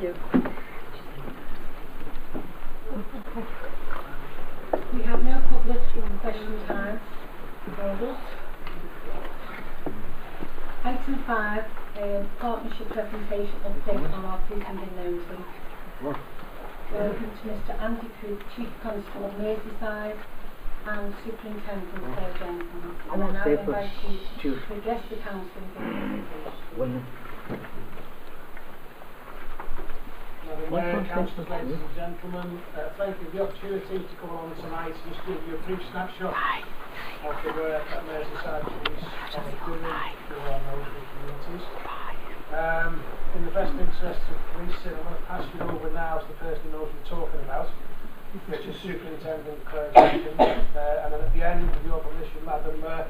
you. We have no public question time. Item 5, partnership presentation update on our policing in Knowsley. Welcome to Mr. Andy Cooke, Chief Constable of Merseyside and Superintendent Cllrs Edna Finneran. And I now invite you to address the Council with your presentation. Madam Mayor, Councillors, ladies and gentlemen, thank you for the opportunity to come along tonight and just give you a brief snapshot of the work that Merseyside Police are doing for our Knowsley communities. In the best interests of policing, I'm going to pass you over now to the person who knows what we're talking about, which is Superintendent Cllrs Edna, and then at the end, with your permission, Madam Mayor,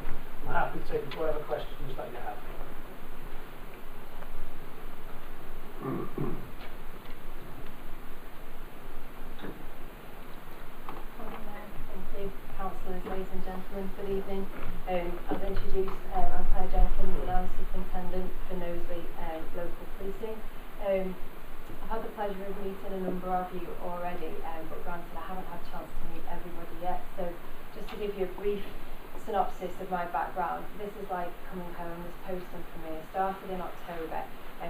I'm happy to take whatever questions that you have. Councillors, ladies and gentlemen, good evening. As introduced, I'm Claire Jenkins and I'm Superintendent for Knowsley Local Policing. I've had the pleasure of meeting a number of you already, but granted I haven't had a chance to meet everybody yet. So just to give you a brief synopsis of my background, this is like coming home, this posting for me. I started in October,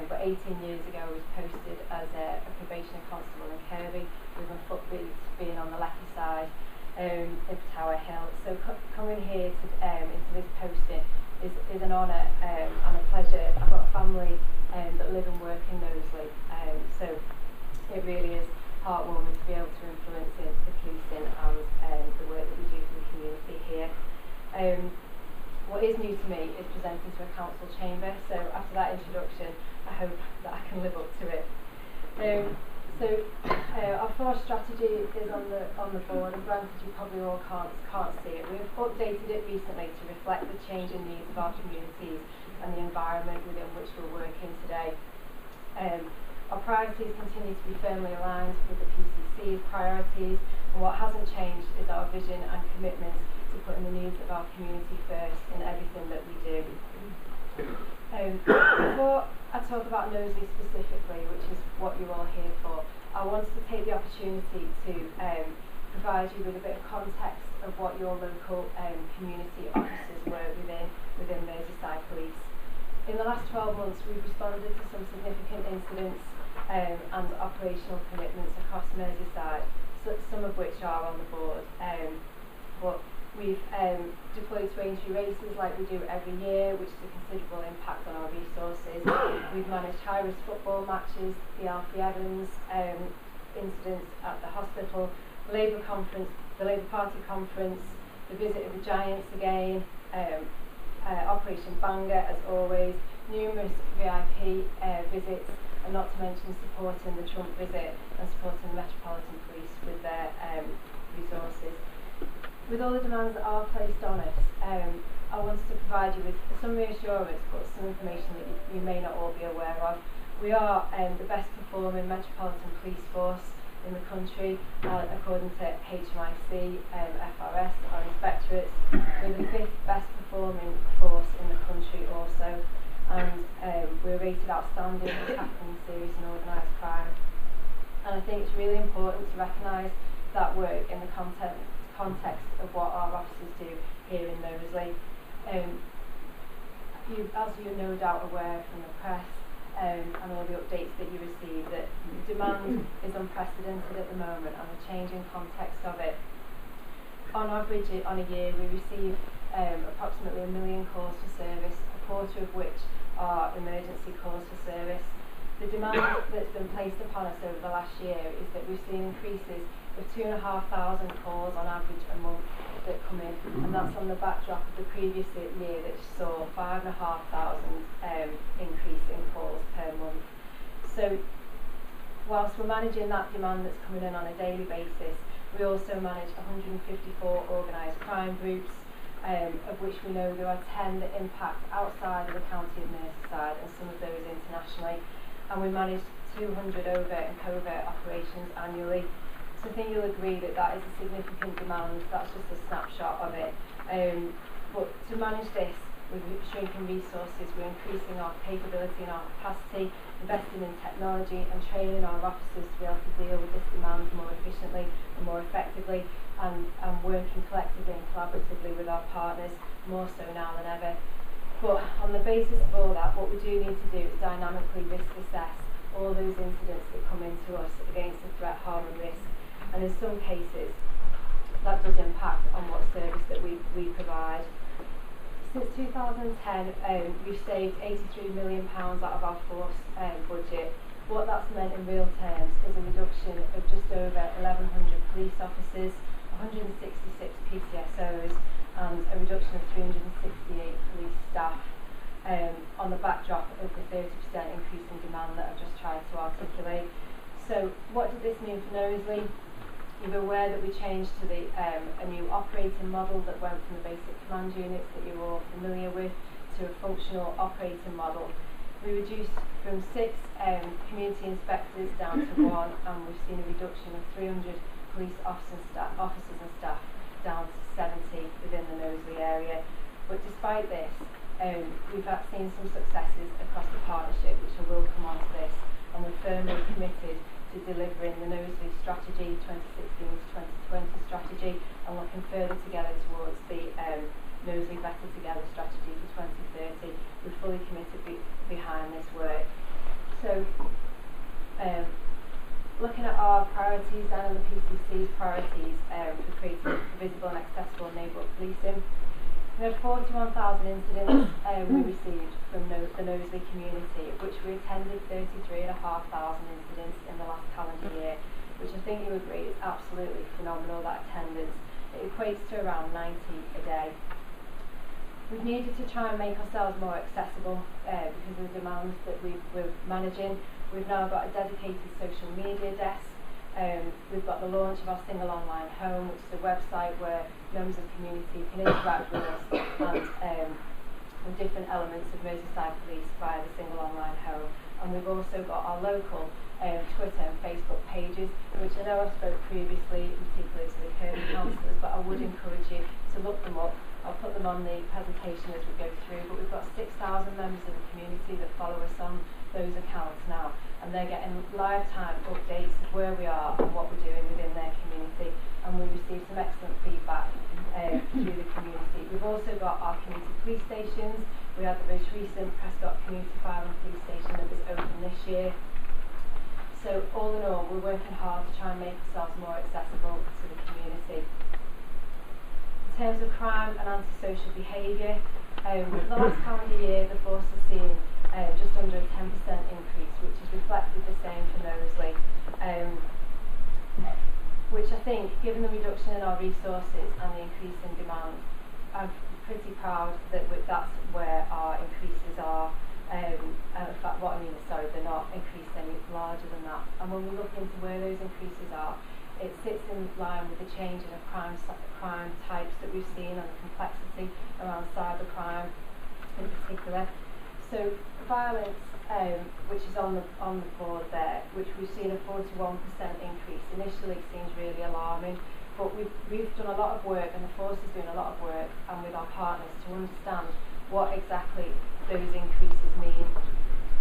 but 18 years ago I was posted as a probationary constable in Kirby, with my foot being on the Lecky side. Of Tower Hill. So coming here to, into this posting is an honour and a pleasure. I've got a family that live and work in Knowsley, so it really is heartwarming to be able to influence the policing and the work that we do for the community here. What is new to me is presenting to a council chamber, so after that introduction I hope that I can live up to it. Our force strategy is on the board, and granted you probably all can't see it. We've updated it recently to reflect the changing needs of our communities and the environment within which we're working today. Our priorities continue to be firmly aligned with the PCC's priorities, and what hasn't changed is our vision and commitment to putting the needs of our community first in everything that we do. Before I talk about Knowsley specifically, which is what you're all here for, I wanted to take the opportunity to provide you with a bit of context of what your local community officers were within Merseyside Police. In the last 12 months we've responded to some significant incidents and operational commitments across Merseyside, some of which are on the board. But we've deployed to Aintree races like we do every year, which is a considerable impact on our resources. We've managed high-risk football matches, the Alfie Evans incidents at the hospital, the Labour Party conference, the visit of the Giants again, Operation Banger as always, numerous VIP visits, and not to mention supporting the Trump visit and supporting the Metropolitan Police with their resources. With all the demands that are placed on us, I wanted to provide you with some reassurance, but some information that you may not all be aware of. We are the best performing Metropolitan Police force in the country, according to HMIC, FRS, our inspectorates. We're the 5th best performing force in the country also, and we're rated outstanding for tackling serious and organised crime. And I think it's really important to recognise that work in the context of what our officers do here in Knowsley. As you're no doubt aware from the press and all the updates that you receive, that demand is unprecedented at the moment, and the changing context of it. On average, on a year, we receive approximately 1 million calls for service, a quarter of which are emergency calls for service. The demand that's been placed upon us over the last year is that we've seen increases of 2,500 calls on average a month that come in, and that's on the backdrop of the previous year that saw 5,500 increase in calls per month. So whilst we're managing that demand that's coming in on a daily basis, we also manage 154 organised crime groups, of which we know there are 10 that impact outside of the county of Merseyside, and some of those internationally, and we manage 200 overt and covert operations annually. So I think you'll agree that that is a significant demand. That's just a snapshot of it. But to manage this, we're shrinking resources, we're increasing our capability and our capacity, investing in technology and training our officers to be able to deal with this demand more efficiently and more effectively, and working collectively and collaboratively with our partners, more so now than ever. But on the basis of all that, what we do need to do is dynamically risk assess all those incidents that come into us against the threat, harm and risk. And in some cases, that does impact on what service that we provide. Since 2010, we've saved £83 million out of our force budget. What that's meant in real terms is a reduction of just over 1,100 police officers, 166 PCSOs, and a reduction of 368 police staff, on the backdrop of the 30% increase in demand that I've just tried to articulate. So what did this mean for Knowsley? You're aware that we changed to a new operating model that went from the basic command units that you're all familiar with to a functional operating model. We reduced from 6 community inspectors down to 1, and we've seen a reduction of 300 police officers and staff down to 70 within the Knowsley area. But despite this, we've seen some successes across the partnership, which I will come on to this, and we're firmly committed to delivering the Knowsley strategy, 2016 to 2020 strategy, and looking further together towards the Knowsley Better Together strategy for 2030. We're fully committed behind this work. So, looking at our priorities then, and the PCC's priorities for creating visible and accessible neighbourhood policing. We had 41,000 incidents we received from the Knowsley community, of which we attended 33,500 incidents in the last calendar year, which I think you agree is absolutely phenomenal, that attendance. It equates to around 90 a day. We've needed to try and make ourselves more accessible because of the demands that we're managing. We've now got a dedicated social media desk. We've got the launch of our single online home, which is a website where members of the community can interact with us and with different elements of Merseyside Police via the single online home. And we've also got our local Twitter and Facebook pages, which I know I've spoke previously, particularly to the Cllrs Councillors, but I would encourage you to look them up. I'll put them on the presentation as we go through, but we've got 6,000 members of the community that follow us on those accounts now, and they're getting live-time updates of where we are and what we're doing within their community, and we received some excellent feedback through the community. We've also got our community police stations. We had the most recent Prescott Community Fire and Police Station that was open this year. So all in all, we're working hard to try and make ourselves more accessible to the community. In terms of crime and antisocial behaviour, the last calendar year the force has seen just under a 10% increase, which is reflected the same for Knowsley, which I think, given the reduction in our resources and the increase in demand, I'm pretty proud that that's where our increases are. In fact, what I mean is, sorry, they're not increased any larger than that. And when we look into where those increases are, it sits in line with the change in crime types that we've seen and the complexity around cybercrime in particular. So violence, which is on the board there, which we've seen a 41% increase, initially seems really alarming, but we've done a lot of work, and the force is doing a lot of work, and with our partners, to understand what exactly those increases mean.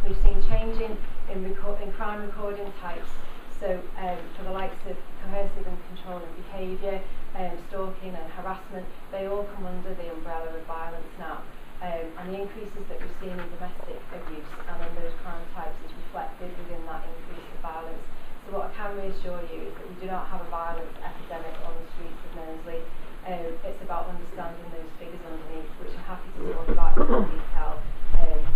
We've seen changing in crime recording types. So for the likes of coercive and controlling behaviour, stalking and harassment, they all come under the umbrella of violence now. And the increases that we've seen in domestic abuse and in those crime types is reflected within that increase of violence. So what I can reassure you is that we do not have a violence epidemic on the streets of Knowsley. It's about understanding those figures underneath, which I'm happy to talk about in more detail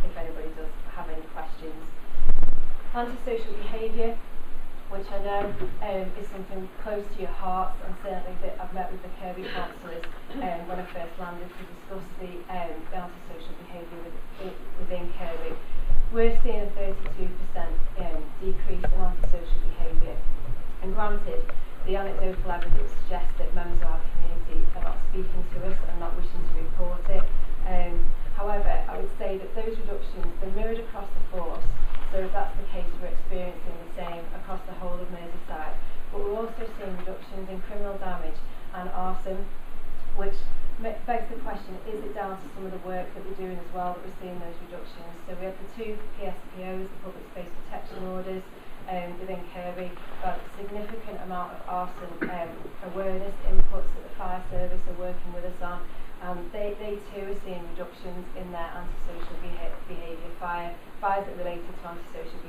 if anybody does have any questions. Antisocial behaviour, which I know is something close to your hearts, and certainly that I've met with the Cllrs Councillors when I first landed to discuss the antisocial behaviour within Cllrs. We're seeing a 32% decrease in antisocial behaviour, and granted, the anecdotal evidence suggests that members of our community are not speaking to us and not wishing to report it. However, I would say that those reductions are mirrored across the force. So if that's the case, we're experiencing the same across the whole of Merseyside. But we're also seeing reductions in criminal damage and arson, which begs the question, is it down to some of the work that we're doing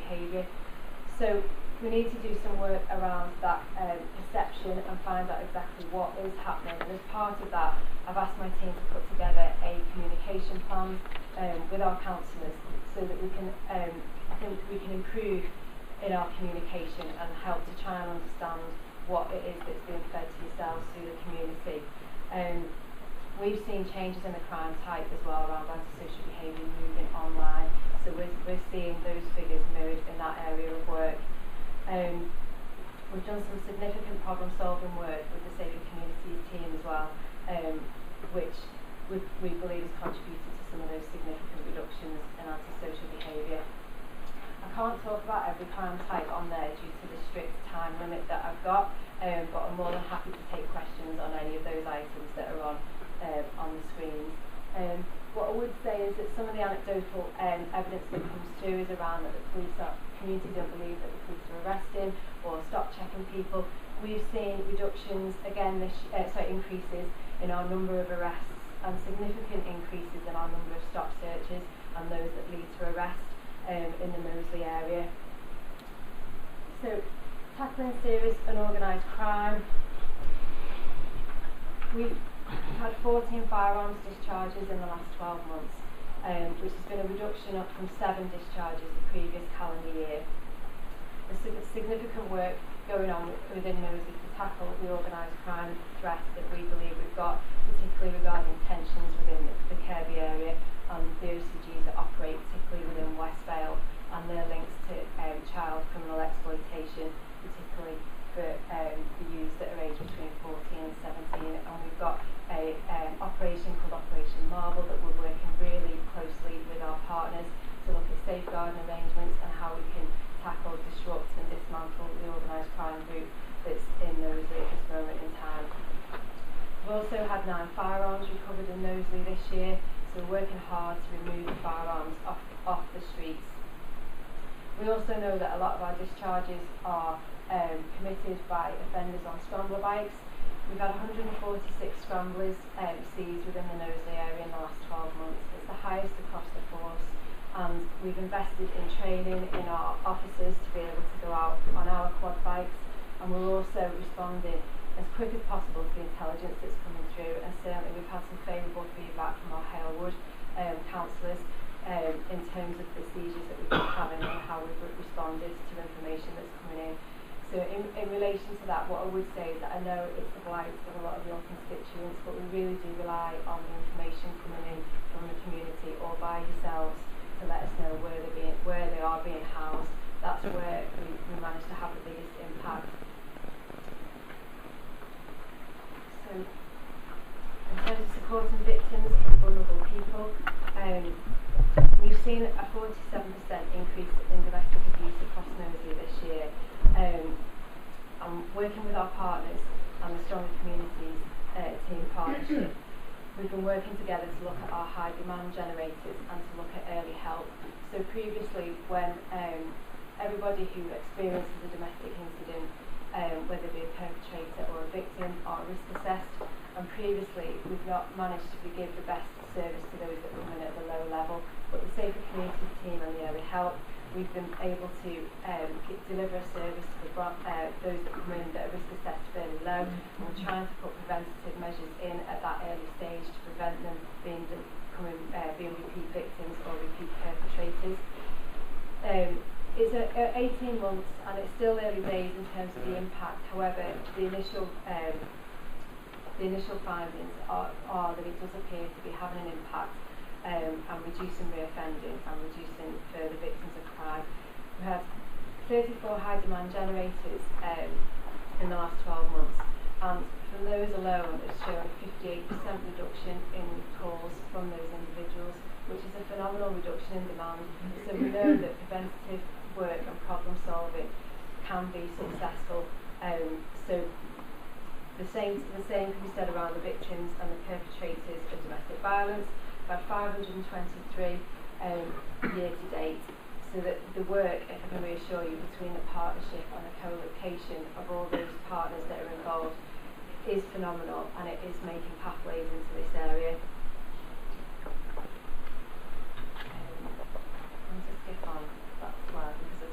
behaviour. So we need to do some work around that perception and find out exactly what is happening. And as part of that, I've asked my team to put together a communication plan with our counsellors so that we can, I think we can improve in our communication and help to try and understand what it is that's being fed to yourselves through the community. We've seen changes in the crime type as well around antisocial behaviour moving online, so we're seeing those figures mirrored in that area of work. We've done some significant problem solving work with the Safer Communities team as well, which we believe has contributed to some of those significant reductions in antisocial behaviour. I can't talk about every crime type on there due to the strict time limit that I've got, but I'm more than happy to take questions on any of those items that are on the screens. What I would say is that some of the anecdotal evidence that comes through is around that the community don't believe that the police are arresting or stop checking people. We've seen reductions again increases in our number of arrests and significant increases in our number of stop searches and those that lead to arrest in the Knowsley area. So, tackling serious and organised crime. We've had 14 firearms discharges in the last 12 months, which has been a reduction up from 7 discharges the previous calendar year. There's significant work going on within Knowsley to tackle the organised crime threat that we believe we've got, particularly regarding tensions within the Kirby area and the OCGs that operate particularly within West Vale and their links to child criminal exploitation, particularly for the youths that are aged between 14 and 17. And we've got a operation called Operation Marble that we're working really closely with our partners to look at safeguarding arrangements and how we can tackle, disrupt and dismantle the organised crime group that's in Knowsley at this moment in time. We've also had 9 firearms recovered in Knowsley this year, so we're working hard to remove the firearms off the streets. We also know that a lot of our discharges are committed by offenders on scrambler bikes. We've had 146 scramblers seized within the Knowsley area in the last 12 months. It's the highest across the force, and we've invested in training in our officers to be able to go out on our quad bikes, and we're also responding as quick as possible to the intelligence that's coming through, and certainly we've had some favourable feedback from our Halewood councillors in terms of the seizures that we've been having and how we've responded to information that's coming in. So in relation to that, what I would say is that I know it's the blight of a lot of your constituents, but we really do rely on the information coming in from the community or by yourselves to let us know where they are being housed. That's where we manage to have the biggest impact. So, in terms of supporting victims and vulnerable people, we've seen a 47% increase in domestic abuse across Knowsley this year. I'm working with our partners and the Stronger Communities team partnership. We've been working together to look at our high demand generators and to look at early help. So previously, when everybody who experiences a domestic incident, whether it be a perpetrator or a victim, are risk assessed, and previously we've not managed to give the best service to those that come in at the low level, but the Safer Communities team and the early help, we've been able to deliver a service to those that come in that are risk assessed fairly low, and we're trying to put preventative measures in at that early stage to prevent them being repeat victims or repeat perpetrators. It's 18 months and it's still early days in terms of the impact. However, the initial findings are that it does appear to be having an impact and reducing reoffending and reducing further victims of crime. We have 34 high demand generators in the last 12 months, and from those alone it's shown a 58% reduction in calls from those individuals, which is a phenomenal reduction in demand. So we know that preventative work and problem solving can be successful. So the same can be said around the victims and the perpetrators of domestic violence. About 523 year to date. So that the work, if I can reassure you, between the partnership and the co-location of all those partners that are involved is phenomenal, and it is making pathways into this area. I'll just skip on that slide because of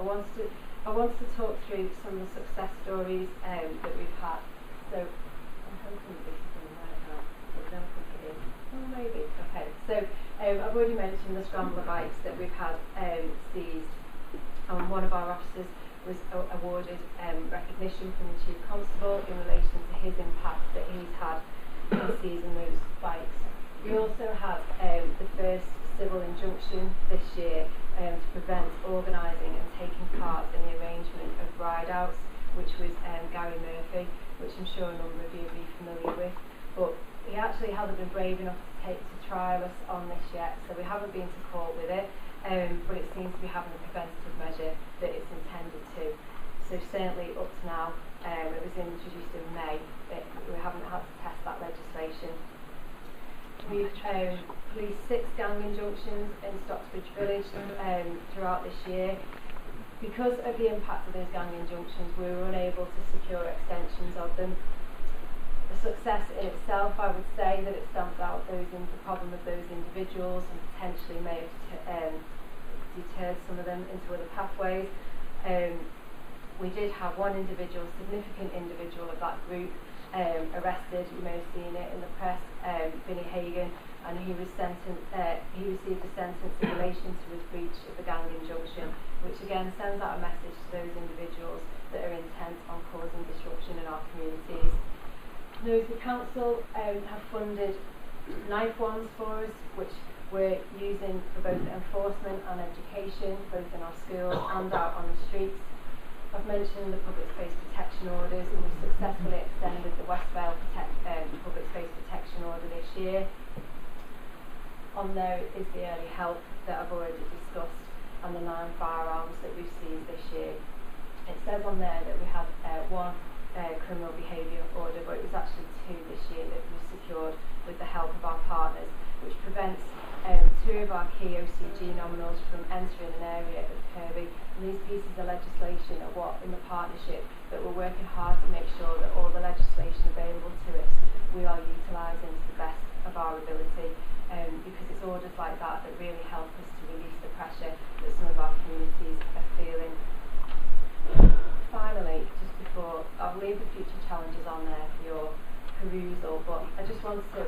I wanted to talk through some of the success stories that we've had. So I'm hoping this is going right now, but I don't think it is. Oh, maybe. Okay. So I've already mentioned the scrambler bikes that we've had seized. One of our officers was awarded recognition from the Chief Constable in relation to his impact that he's had in seizing those bikes. We also had the first civil injunction this year to prevent organising and taking part in the arrangement of ride-outs, which was Gary Murphy, which I'm sure a number of you will be familiar with. But he actually hasn't been brave enough to trial us on this yet, so we haven't been to court with it. But it seems to be having a preventative measure that it's intended to. So certainly up to now, it was introduced in May, but we haven't had to test that legislation. We've policed 6 gang injunctions in Stocksbridge Village throughout this year. Because of the impact of those gang injunctions, we were unable to secure extensions of them. The success in itself, I would say that it stamps out the problem of those individuals and potentially may have deterred some of them into other pathways. We did have one individual, significant individual of that group, arrested. You may have seen it in the press, Vinnie Hagan, and he was sentenced. He received a sentence in relation to his breach of the gang injunction, which again sends out a message to those individuals that are intent on causing disruption in our communities. Knowsley Council have funded knife wands for us, which we're using for both enforcement and education, both in our schools and out on the streets. I've mentioned the public space protection orders, and we successfully extended the West Vale public space protection order this year. On there is the early help that I've already discussed and the 9 firearms that we've seized this year. It says on there that we have one criminal behaviour order, but it was actually 2 this year that we secured with the help of our partners, which prevents 2 of our key OCG nominals from entering an area of Kirby. And these pieces of legislation are what, in the partnership, that we're working hard to make sure that all the legislation available to us we are utilising to the best of our ability, because it's orders like that that really help us to release the pressure that some of our communities are feeling. Finally, just before, I'll leave the future challenges on there for your perusal, but I just wanted to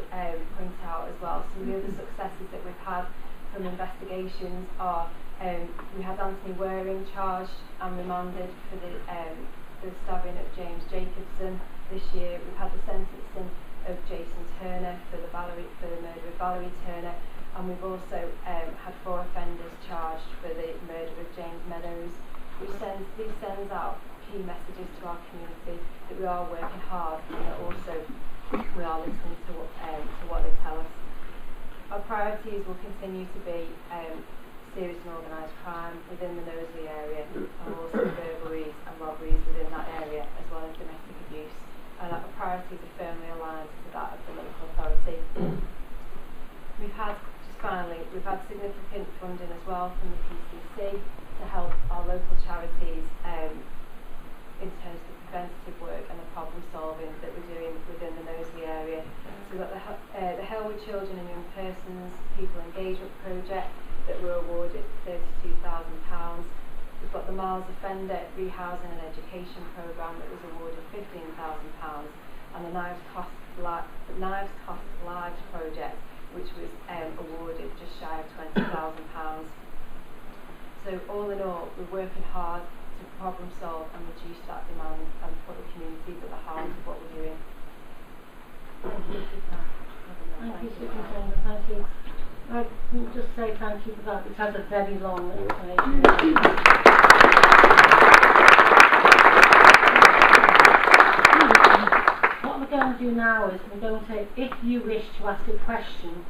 point out as well some of the other successes that we've had from investigations are we had Anthony Waring charged and remanded for the stabbing of James Jacobson this year. We've had the sentencing of Jason Turner for the murder of Valerie Turner, and we've also had 4 offenders charged for the murder of James Meadows, which sends out key messages to our community that we are working hard and that also we are listening to what they tell us. Our priorities will continue to be serious and organised crime within the Knowsley area, and also burglaries and robberies within that area, as well as domestic abuse. And our priorities are firmly aligned to that of the local authority. We've had significant funding as well from the PCC to help our local charities in terms of the preventative work and the problem solving that we're doing within the Knowsley area. So we've got the Halewood Children and Young Persons People Engagement Project that were awarded £32,000. We've got the Miles Offender Rehousing and Education Programme that was awarded £15,000, and the Knives Cost Lives Project, which was awarded just shy of £20,000. So all in all, we're working hard to problem solve and reduce that demand and put the communities at the heart of what we're doing. Thank you. Thank you, Superintendent. Thank you. I can just say thank you for that. It has a very long explanation. What we're going to do now is we're going to, if you wish to ask a question,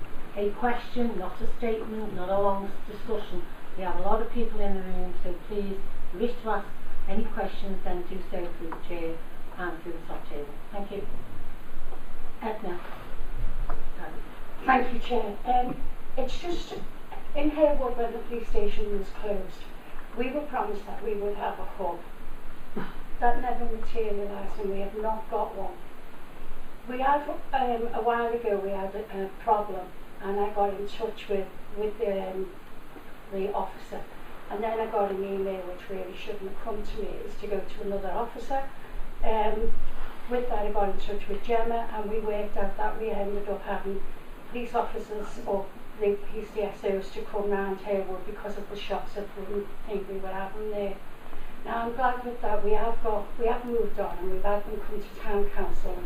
not a statement, not a long discussion. We have a lot of people in the room, so please, if you wish to ask any questions, then do so through the chair and through the top table. Thank you. Edna. Thank you, Chair. It's just in Halewood, when the police station was closed, we were promised that we would have a hub. That never materialised, and we have not got one. We had a while ago we had a problem, and I got in touch with the officer, and then I got an email which really shouldn't have come to me, is to go to another officer. With that I got in touch with Gemma, and we worked out that we ended up having police officers or the police DSOs to come round Halewood because of the shots that we didn't think we were having there. Now I'm glad with that we have moved on, and we've had them come to town council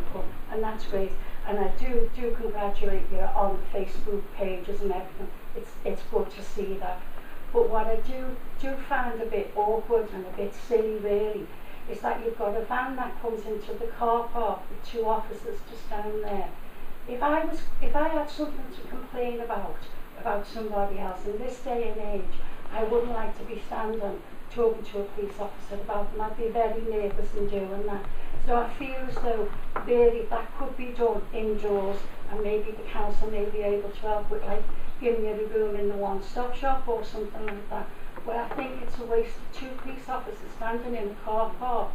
and that's great. And I do congratulate you on the Facebook pages and everything. It's good to see that. But what I do find a bit awkward and a bit silly really is that you've got a van that comes into the car park with 2 officers to stand there. If I had something to complain about somebody else in this day and age, I wouldn't like to be standing talking to a police officer about them. I'd be very nervous in doing that. So I feel as though really that could be done indoors, and maybe the council may be able to help with like giving you a room in the one-stop shop or something like that. But I think it's a waste of 2 police officers standing in the car park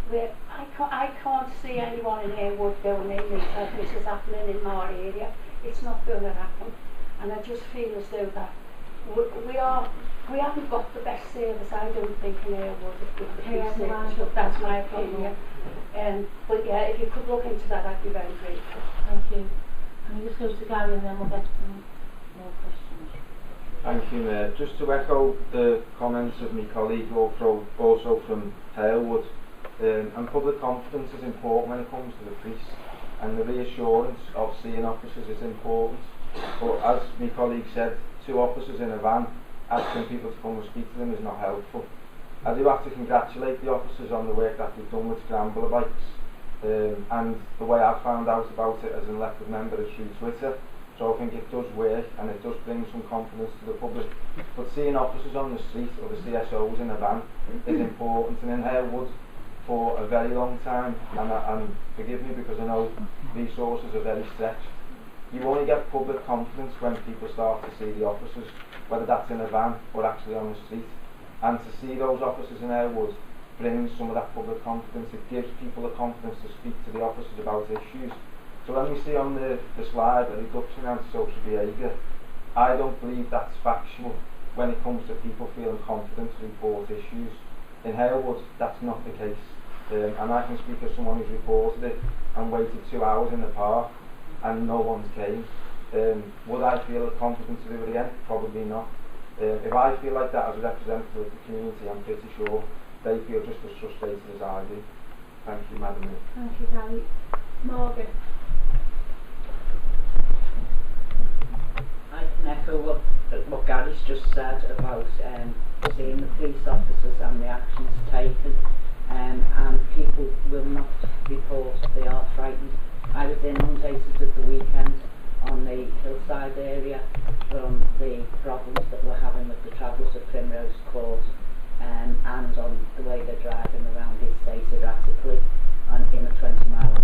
where I can't see anyone in Halewood going in and said this is happening in our area. It's not going to happen. And I just feel as though that we haven't got the best service, I don't think, in Halewood with the police service, but that's my opinion. But yeah, if you could look into that, I'd be very grateful. Thank you. Can you just go to Gary and then we'll get some more questions. Thank you, Mayor. Just to echo the comments of my colleague also from Halewood, and public confidence is important when it comes to the police, and the reassurance of seeing officers is important. But as my colleague said, 2 officers in a van asking people to come and speak to them is not helpful. I do have to congratulate the officers on the work that they've done with scrambler bikes, and the way I found out about it as an elected member is through Twitter. So I think it does work, and it does bring some confidence to the public. But seeing officers on the street or the CSOs in a van is important, and in Halewood for a very long time, and forgive me because I know resources are very stretched, you only get public confidence when people start to see the officers, whether that's in a van or actually on the street. And to see those officers in Halewood brings some of that public confidence. It gives people the confidence to speak to the officers about issues. So when we see on the slide a reduction in antisocial behaviour, I don't believe that's factual when it comes to people feeling confident to report issues. In Halewood, that's not the case. And I can speak as someone who's reported it and waited 2 hours in the park and no one came. Would I feel confident to do it again? Probably not. If I feel like that as a representative of the community, I'm pretty sure they feel just as frustrated as I do. Thank you, Madam Mayor. Thank you, Gary. Margaret. I can echo what Gary's just said about seeing the police officers and the actions taken, and people will not report, they are frightened. I was inundated at the weekend on the hillside area from the problems that we're having with the travellers at Primrose Court, and on the way they're driving around the estate erratically and in a 20-mile